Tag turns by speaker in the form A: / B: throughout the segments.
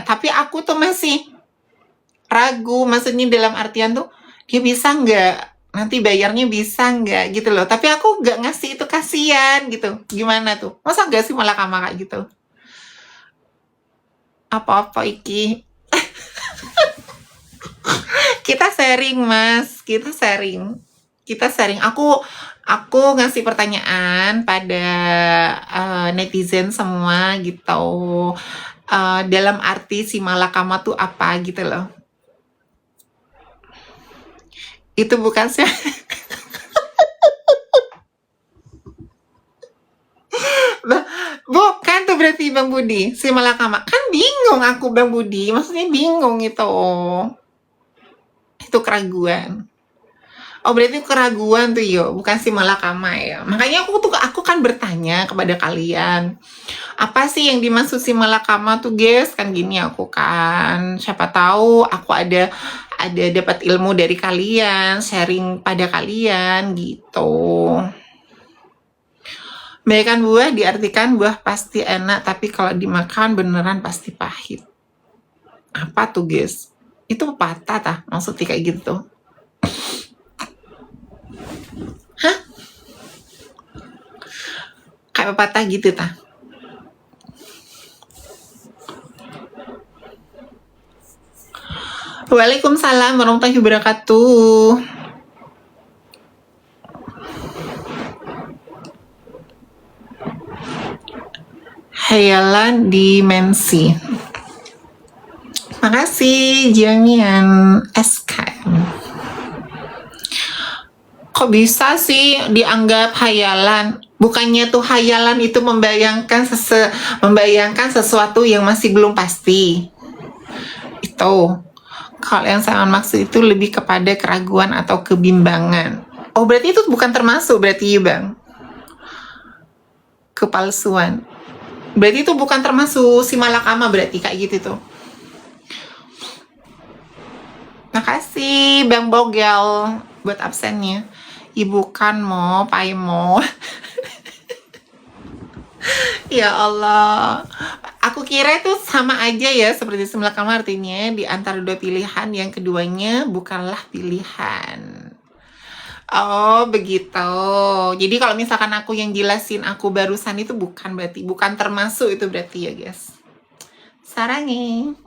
A: Tapi aku tuh masih ragu, maksudnya dalam artian tuh, dia bisa nggak? Nanti bayarnya bisa nggak? Gitu loh. Tapi aku nggak ngasih itu, kasihan gitu. Gimana tuh? Masa nggak sih malah kayak gitu? Apa-apa iki. Kita sharing, Mas. Kita sharing. Aku ngasih pertanyaan pada netizen semua gitu. Dalam arti si malakama tuh apa gitu loh. Itu bukan sih. Bukan tuh berarti Bang Budi, si malakama. Kan bingung aku Bang Budi, maksudnya bingung itu. Itu keraguan. Oh berarti keraguan tuh yo, bukan si malakama ya. Makanya aku kan bertanya kepada kalian, apa sih yang dimaksud si malakama tuh guys? Kan gini aku kan, siapa tahu aku ada dapat ilmu dari kalian, sharing pada kalian gitu. Bagaikan buah diartikan buah pasti enak, tapi kalau dimakan beneran pasti pahit. Apa tuh guys? Itu patah tah, maksudnya kayak gitu. Hah? Kayak patah gitu tah. Waalaikumsalam warahmatullahi wabarakatuh. Hayalan dimensi. Makasih Jiangian SKM. Kok bisa sih dianggap hayalan? Bukannya tuh hayalan itu membayangkan sesuatu yang masih belum pasti. Itu. Kalau yang saya maksud itu lebih kepada keraguan atau kebimbangan. Oh berarti itu bukan termasuk berarti ya Bang? Kepalsuan. Berarti itu bukan termasuk si malakama berarti kayak gitu tuh. Makasih Bang Bogel buat absennya. Ibu kan mo, pai mo. Ya Allah. Aku kira itu sama aja ya seperti si malakama, artinya di antara dua pilihan yang keduanya bukanlah pilihan. Oh begitu. Jadi kalau misalkan aku yang jelasin aku barusan itu bukan termasuk itu berarti ya guys. Sarangi.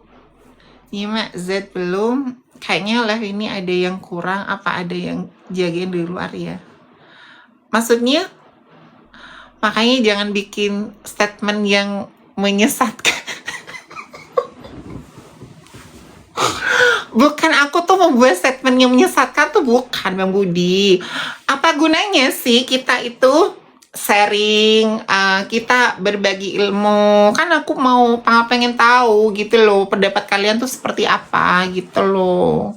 A: Nyimak Z belum. Kayaknya live ini ada yang kurang, apa ada yang jagain di luar ya. Maksudnya makanya jangan bikin statement yang menyesatkan. Bukan, aku tuh membuat statement yang menyesatkan tuh bukan Bang Budi. Apa gunanya sih kita itu sharing, kita berbagi ilmu. Kan aku pengen tahu gitu loh, pendapat kalian tuh seperti apa gitu loh.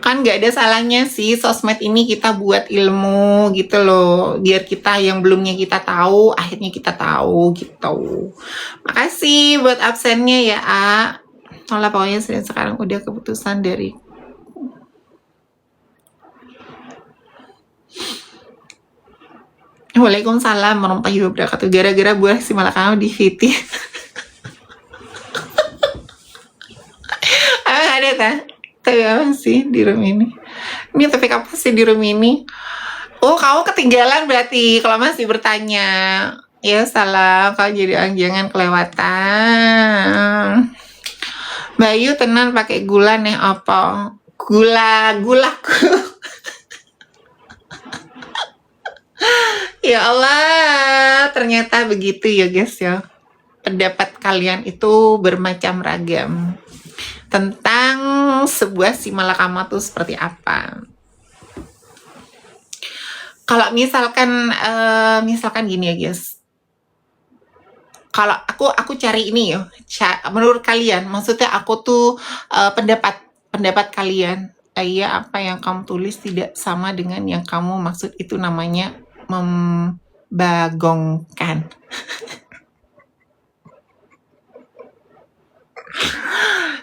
A: Kan nggak ada salahnya sih sosmed ini kita buat ilmu gitu loh, biar kita yang belumnya kita tahu akhirnya kita tahu gitu. Makasih buat absennya ya Olah pokoknya sekarang udah keputusan dari Waalaikumsalam warahmatullahi wabarakatuh. Gara-gara buah si malakama di VT. Ada tak? Tapi apa sih di room ini? Ini topik apa sih di room ini? Oh, kamu ketinggalan berarti kalau masih bertanya. Ya salah, kau jadi jangan kelewatan. Bayu tenan pakai gula nih apa? Gulaku. Ya Allah, ternyata begitu ya guys ya. Pendapat kalian itu bermacam ragam tentang sebuah si malakama tuh seperti apa. Kalau misalkan gini ya guys. Kalau aku cari ini ya, menurut kalian, maksudnya aku tuh pendapat kalian, ya apa yang kamu tulis tidak sama dengan yang kamu maksud, itu namanya membagongkan.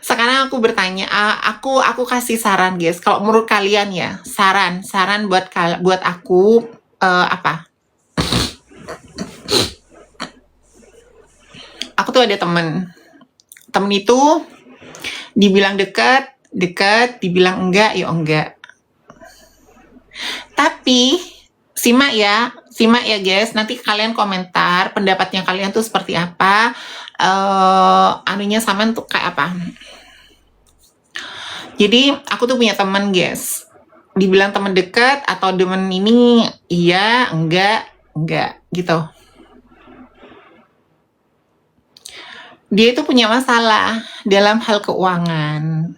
A: Sekarang aku bertanya, aku kasih saran guys. Kalau menurut kalian ya, saran buat aku apa? Aku tuh ada temen Temen itu dibilang dekat, dibilang enggak, ya enggak. Tapi simak ya guys, nanti kalian komentar pendapatnya kalian tuh seperti apa, anunya sama tuh kayak apa. Jadi aku tuh punya teman guys, dibilang teman dekat atau teman ini iya, enggak gitu. Dia itu punya masalah dalam hal keuangan.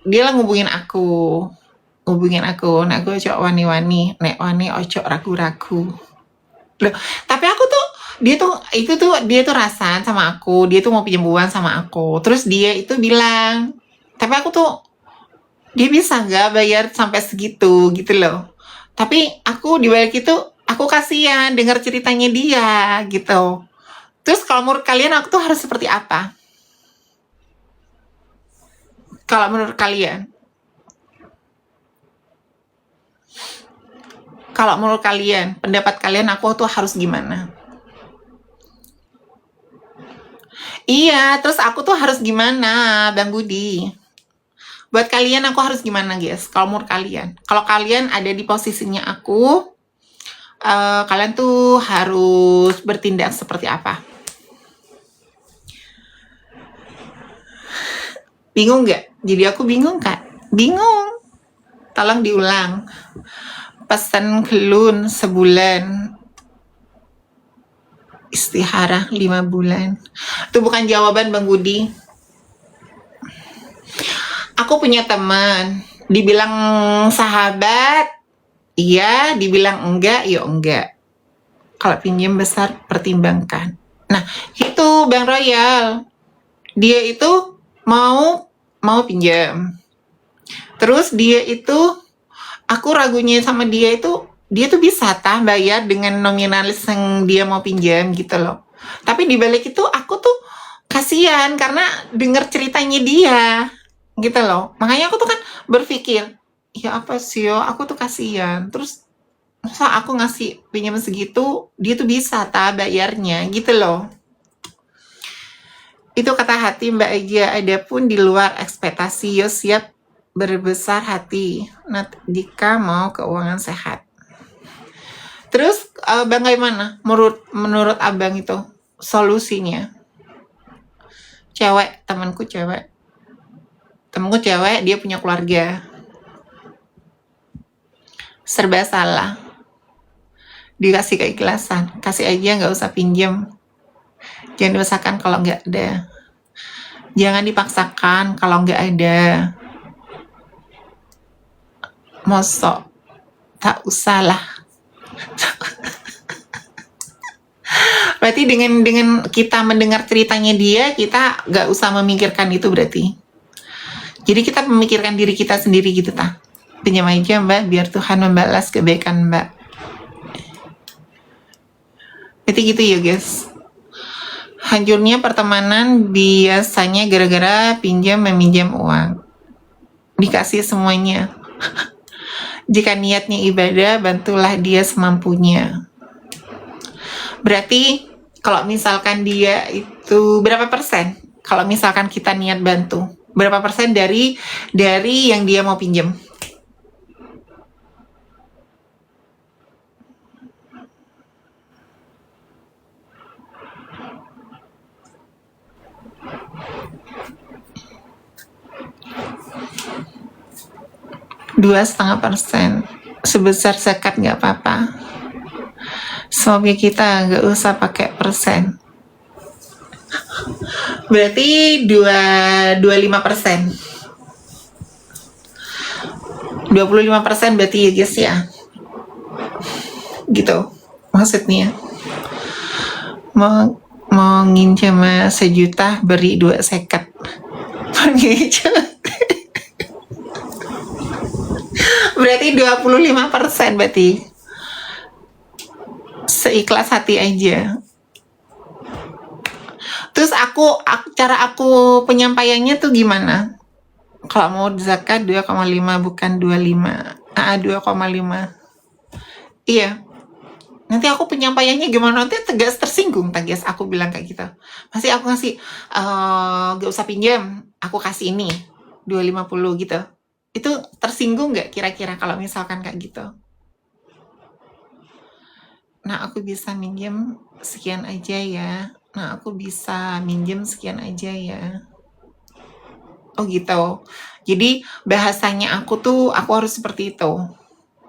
A: Dia lah ngubungin aku. Nek gue ojo wani-wani, nek wani ojo ragu-ragu. Loh, tapi aku tuh dia tuh rasan sama aku, dia tuh mau pinjam uang sama aku. Terus dia itu bilang, tapi aku tuh dia bisa nggak bayar sampai segitu gitu loh. Tapi aku di balik itu aku kasihan dengar ceritanya dia gitu. Terus kalau menurut kalian aku tuh harus seperti apa? Kalau menurut kalian? Kalau menurut kalian, pendapat kalian aku tuh harus gimana? Iya, terus aku tuh harus gimana, Bang Budi? Buat kalian aku harus gimana, guys? Kalau menurut kalian, kalau kalian ada di posisinya aku, kalian tuh harus bertindak seperti apa? Bingung nggak? Jadi aku bingung, Kak. Bingung. Tolong diulang. Pesan kelun sebulan. Istihara 5 bulan. Itu bukan jawaban, Bang Budi. Aku punya teman, dibilang sahabat, iya, dibilang enggak, ya enggak. Kalau pinjam besar, pertimbangkan. Nah, itu Bang Royal. Dia itu mau pinjam. Terus dia itu, aku ragunya sama dia tuh bisa bayar dengan nominalis yang dia mau pinjam gitu loh. Tapi di balik itu aku tuh kasihan karena denger ceritanya dia gitu loh. Makanya aku tuh kan berpikir, ya apa sih yo, aku tuh kasihan. Terus masa aku ngasih pinjam segitu, dia tuh bisa bayarnya gitu loh. Itu kata hati Mbak Ega, ada pun di luar ekspektasi, yo siap berbesar hati jika mau keuangan sehat. Terus bagaimana menurut abang itu solusinya? Temanku cewek, dia punya keluarga, serba salah, dikasih keikhlasan, kasih aja, nggak usah pinjam, jangan dipaksakan kalau nggak ada, jangan dipaksakan kalau nggak ada, mosok tak usah lah. Berarti dengan kita mendengar ceritanya dia, kita nggak usah memikirkan itu berarti. Jadi kita memikirkan diri kita sendiri gitu ta. Pinjam aja Mbak, biar Tuhan membalas kebaikan Mbak. Berarti gitu ya guys. Hancurnya pertemanan biasanya gara-gara meminjam uang. Dikasih semuanya. Jika niatnya ibadah, bantulah dia semampunya. Berarti kalau misalkan dia itu berapa persen? Kalau misalkan kita niat bantu, berapa persen dari yang dia mau pinjam? %2,5. Sebesar zakat nggak apa-apa. Semoga kita nggak usah pakai persen. Berarti 25%. 25% berarti ya guys ya. Gitu maksudnya. Mau nginjem 1 juta, beri 2 seket. Berarti 25% berarti. Seikhlas hati aja. Terus cara aku penyampaiannya tuh gimana? Kalau mau zakat 2,5 bukan 25. 2,5. Iya. Nanti aku penyampaiannya gimana, nanti tegas tersinggung tegas aku bilang kayak gitu. Masih aku ngasih, gak usah pinjam, aku kasih ini 250 gitu. Itu tersinggung nggak kira-kira kalau misalkan kayak gitu? Nah, aku bisa minjem sekian aja ya. Nah, aku bisa minjem sekian aja ya. Oh gitu. Jadi bahasanya aku tuh aku harus seperti itu.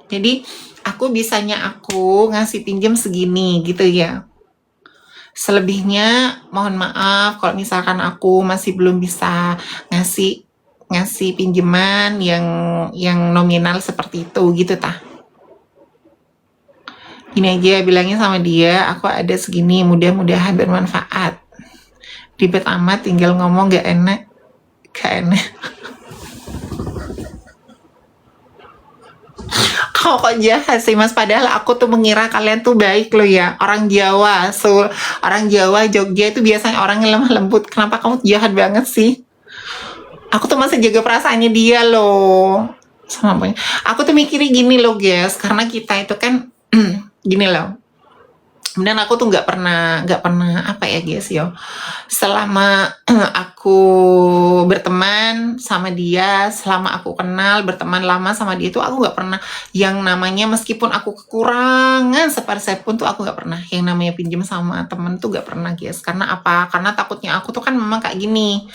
A: Jadi aku bisanya aku ngasih pinjem segini gitu ya. Selebihnya mohon maaf kalau misalkan aku masih belum bisa ngasih ngasih pinjaman yang nominal seperti itu gitu tah. Gini aja bilangnya sama dia, aku ada segini, mudah-mudahan bermanfaat. Ribet amat tinggal ngomong gak enak. Gak enak. Kok jahat sih mas, padahal aku tuh mengira kalian tuh baik loh ya, orang Jawa, orang Jawa Jogja itu biasanya orang yang lemah lembut. Kenapa kamu jahat banget sih? Aku tuh masih jaga perasaannya dia loh. Sama aku tuh mikirnya gini loh guys, karena kita itu kan gini loh. Kemudian aku tuh nggak pernah apa ya guys yo. Selama aku berteman sama dia, selama aku kenal berteman lama sama dia itu aku nggak pernah yang namanya meskipun aku kekurangan sepersen pun tuh aku nggak pernah yang namanya pinjam sama temen tuh nggak pernah guys. Karena apa? Karena takutnya aku tuh kan memang kayak gini.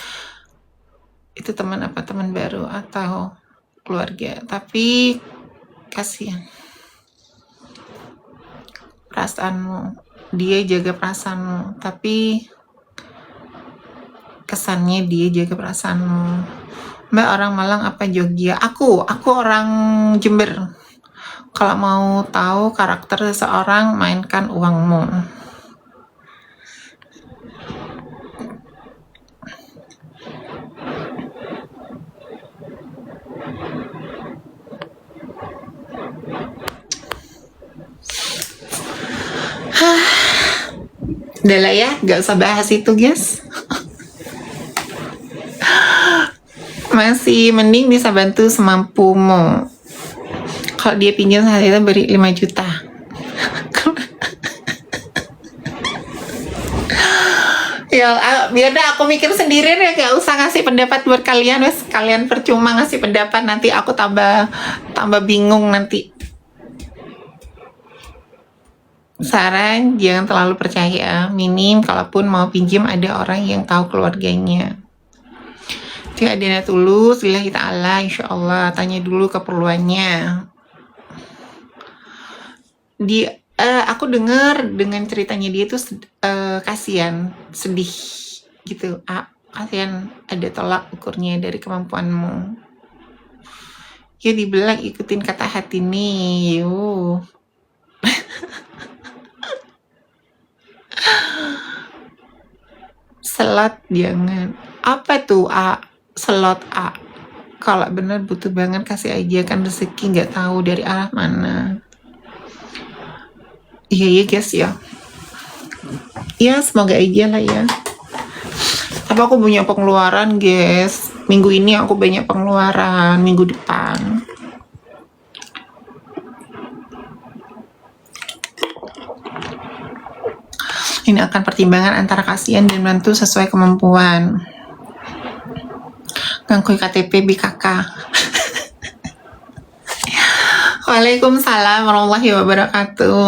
A: Itu teman apa? Teman baru atau keluarga? Tapi kasihan. Perasaanmu, dia jaga perasaanmu, tapi kesannya dia jaga perasaanmu. Mbak orang Malang apa Jogja? Aku orang Jember. Kalau mau tahu karakter seseorang, mainkan uangmu. Udah lah ya, gak usah bahas itu guys. Masih mending bisa bantu semampumu. Kalau dia pinjam saat itu beri 5 juta. Ya biar dah aku mikir sendiri deh, gak usah ngasih pendapat buat kalian wes. Kalian percuma ngasih pendapat, nanti aku tambah bingung nanti. Saran jangan terlalu percaya, minim kalaupun mau pinjam ada orang yang tahu keluarganya. Jika ada tulus, lillahi ta'ala, insya Allah tanya dulu keperluannya. Aku dengar dengan ceritanya dia tuh kasihan, sedih gitu. Kasihan ada tolak ukurnya dari kemampuanmu. Ya dibilang ikutin kata hati nih, yuk. Slot jangan. Apa tuh slot kalau bener butuh banget kasih aja, kan rezeki nggak tahu dari arah mana. Iya guys ya. Ya semoga aja lah ya. Tapi aku punya pengeluaran guys. Minggu ini aku banyak pengeluaran, minggu depan. Ini akan pertimbangan antara kasihan dan bantu sesuai kemampuan. Ngangkui KTP BKK. Waalaikumsalam warahmatullahi wabarakatuh.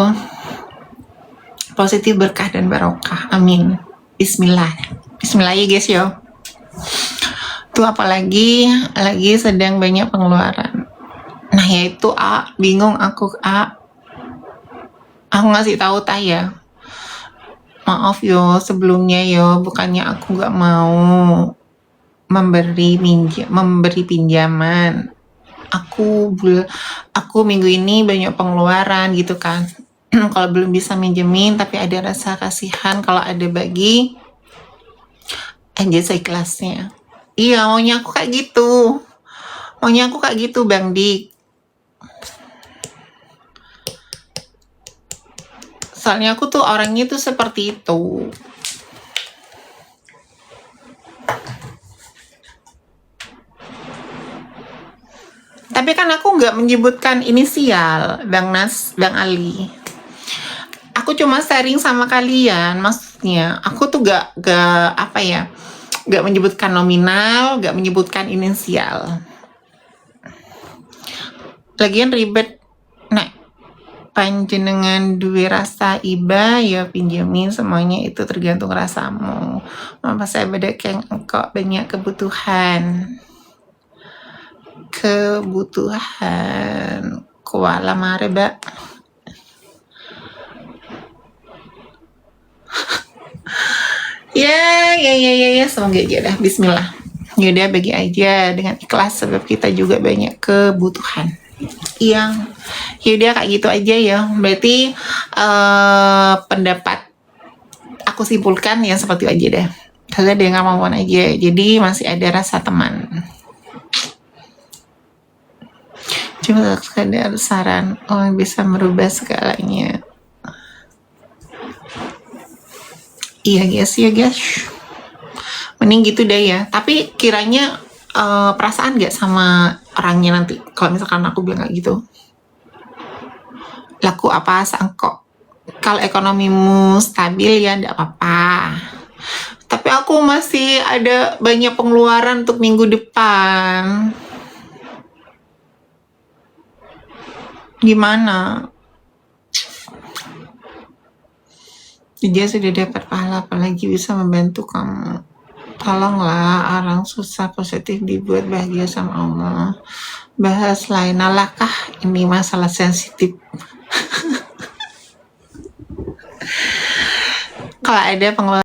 A: Positif, berkah dan barokah. Amin. Bismillah. Bismillah ya guys yo. Tuh apalagi lagi sedang banyak pengeluaran. Nah yaitu bingung aku aku ngasih tahu ya. Maaf yo sebelumnya yo, bukannya aku nggak mau memberi pinjaman. Aku minggu ini banyak pengeluaran gitu kan. Kalau belum bisa minjemin tapi ada rasa kasihan kalau ada bagi aja seikhlasnya. Iya maunya aku kayak gitu. Bang Dik. Soalnya aku tuh orangnya tuh seperti itu. Tapi kan aku nggak menyebutkan inisial, Bang Ali. aku cuma sharing sama kalian, maksudnya aku tuh gak apa ya, gak menyebutkan nominal, gak menyebutkan inisial. Lagian ribet. Nah, panjenengan duwe rasa iba ya pinjemin, semuanya itu tergantung rasamu. Mama saya beda keng engkau banyak kebutuhan kuala mare mbak. Ya, semoga aja dah. Bismillah. Yaudah, bagi aja dengan ikhlas, sebab kita juga banyak kebutuhan. Yang yaudah kayak gitu aja ya. Berarti pendapat aku simpulkan yang seperti itu aja deh. Kalian dengar kemauan aja. Jadi masih ada rasa teman. Cuma sekadar saran, yang bisa merubah segalanya. Iya guys. Mending gitu deh ya. Tapi kiranya perasaan gak sama orangnya nanti kalau misalkan aku bilang kayak gitu? Laku apa sangkok? Kalau ekonomimu stabil ya enggak apa-apa. Tapi aku masih ada banyak pengeluaran untuk minggu depan. Gimana? Dia sudah dapat pahala, apalagi bisa membantu kamu. Tolonglah, orang susah positif dibuat bahagia sama Allah. Bahas lain, alahkah ini masalah sensitif. Kalau ada pengeluaran